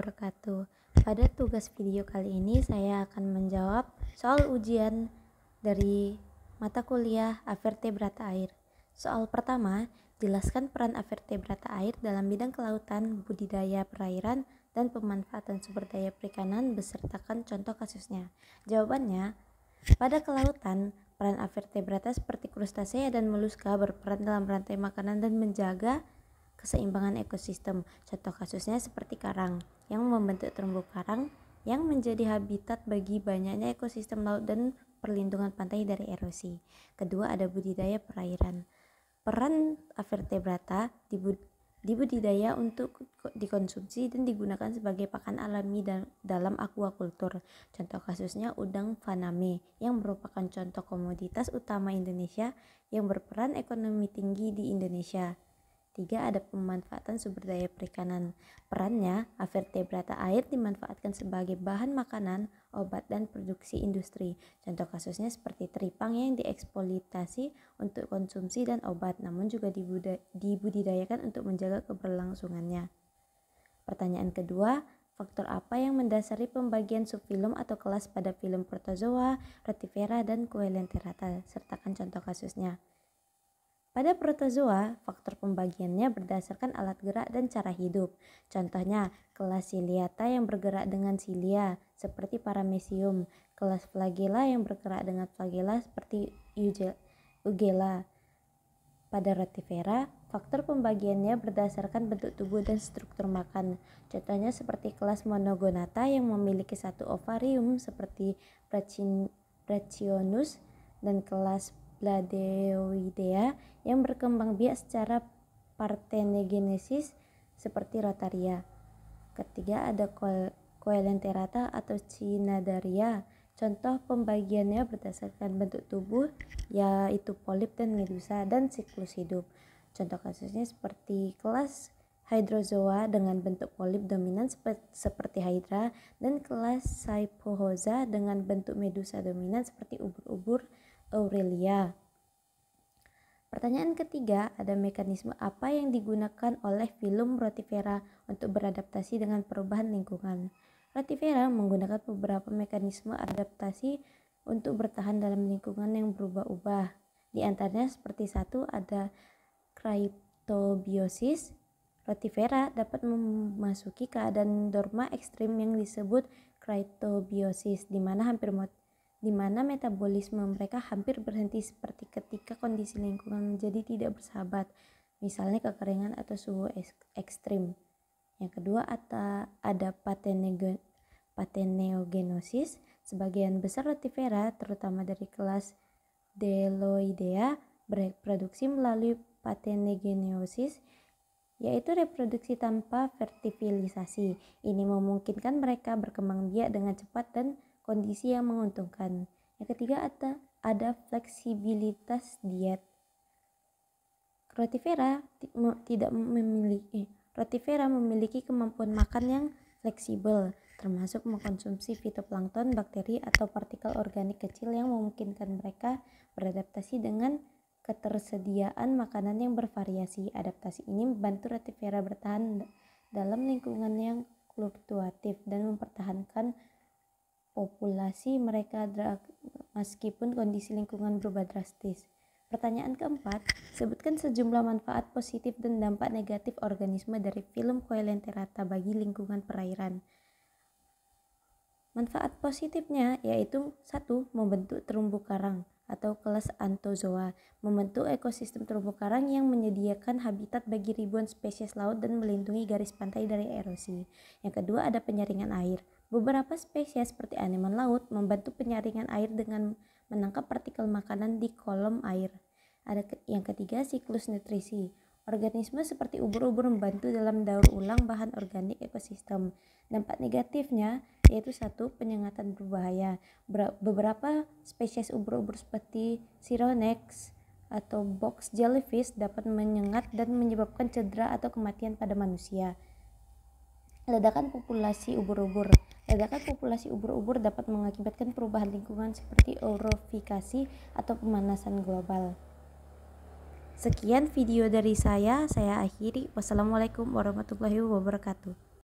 wabarakatuh. Pada tugas video kali ini saya akan menjawab soal ujian dari mata kuliah Avertebrata Air. Soal pertama, jelaskan peran Avertebrata Air dalam bidang kelautan, budidaya perairan, dan pemanfaatan sumber daya perikanan besertakan contoh kasusnya. Jawabannya, pada kelautan, peran Avertebrata seperti krustasea dan moluska berperan dalam rantai makanan dan menjaga keseimbangan ekosistem. Contoh kasusnya seperti karang yang membentuk terumbu karang yang menjadi habitat bagi banyaknya ekosistem laut dan perlindungan pantai dari erosi. Kedua, ada budidaya perairan. Peran Avertebrata di budidaya untuk dikonsumsi dan digunakan sebagai pakan alami dalam aquaculture. Contoh kasusnya udang faname yang merupakan contoh komoditas utama Indonesia yang berperan ekonomi tinggi di Indonesia. 3. Ada pemanfaatan sumber daya perikanan. Perannya, Avertebrata air dimanfaatkan sebagai bahan makanan, obat, dan produksi industri. Contoh kasusnya seperti teripang yang dieksploitasi untuk konsumsi dan obat, namun juga dibudidayakan untuk menjaga keberlangsungannya. Pertanyaan kedua, faktor apa yang mendasari pembagian subfilum atau kelas pada filum Protozoa, Rotifera, dan Coelenterata? Sertakan contoh kasusnya. Pada protozoa, faktor pembagiannya berdasarkan alat gerak dan cara hidup. Contohnya, kelas Ciliata yang bergerak dengan silia, seperti Paramecium. Kelas Flagella yang bergerak dengan flagella, seperti Ugella. Pada Rotifera, faktor pembagiannya berdasarkan bentuk tubuh dan struktur makan. Contohnya seperti kelas Monogonata yang memiliki satu ovarium, seperti Brachyonus, dan kelas Bladeoidea yang berkembang biak secara parthenogenesis seperti Rotaria. Ketiga, ada Coelenterata atau Cnidaria. Contoh pembagiannya berdasarkan bentuk tubuh, yaitu polip dan medusa, dan siklus hidup. Contoh kasusnya seperti kelas Hydrozoa dengan bentuk polip dominan seperti Hydra, dan kelas Scyphozoa dengan bentuk medusa dominan seperti ubur-ubur Aurelia. Pertanyaan ketiga, ada mekanisme apa yang digunakan oleh filum Rotifera untuk beradaptasi dengan perubahan lingkungan? Rotifera menggunakan beberapa mekanisme adaptasi untuk bertahan dalam lingkungan yang berubah-ubah. Di antaranya seperti satu, ada cryptobiosis. Rotifera dapat memasuki keadaan dorma ekstrim yang disebut cryptobiosis, di mana metabolisme mereka hampir berhenti seperti ketika kondisi lingkungan menjadi tidak bersahabat, misalnya kekeringan atau suhu ekstrim. Yang kedua, ada patheneogenosis. Sebagian besar Rotifera, terutama dari kelas Deloidea, bereproduksi melalui pathenegenesis, yaitu reproduksi tanpa fertilisasi. Ini memungkinkan mereka berkembang biak dengan cepat dan kondisi yang menguntungkan. Yang ketiga, ada fleksibilitas diet. Rotifera memiliki kemampuan makan yang fleksibel, termasuk mengkonsumsi fitoplankton, bakteri, atau partikel organik kecil yang memungkinkan mereka beradaptasi dengan ketersediaan makanan yang bervariasi. Adaptasi ini membantu Rotifera bertahan dalam lingkungan yang fluktuatif dan mempertahankan populasi mereka meskipun kondisi lingkungan berubah drastis. Pertanyaan keempat, sebutkan sejumlah manfaat positif dan dampak negatif organisme dari filum Coelenterata bagi lingkungan perairan. Manfaat positifnya yaitu 1. Membentuk terumbu karang atau kelas Anthozoa, membentuk ekosistem terumbu karang yang menyediakan habitat bagi ribuan spesies laut dan melindungi garis pantai dari erosi. Yang kedua, ada penyaringan air. Beberapa spesies seperti aneman laut membantu penyaringan air dengan menangkap partikel makanan di kolom air. Yang ketiga, siklus nutrisi. Organisme seperti ubur-ubur membantu dalam daur ulang bahan organik ekosistem. Dampak negatifnya yaitu 1. Penyengatan berbahaya. Beberapa spesies ubur-ubur seperti Chironex atau box jellyfish dapat menyengat dan menyebabkan cedera atau kematian pada manusia. Ledakan populasi ubur-ubur. Ledakan populasi ubur-ubur dapat mengakibatkan perubahan lingkungan seperti eutrofikasi atau pemanasan global. Sekian video dari saya akhiri. Wassalamualaikum warahmatullahi wabarakatuh.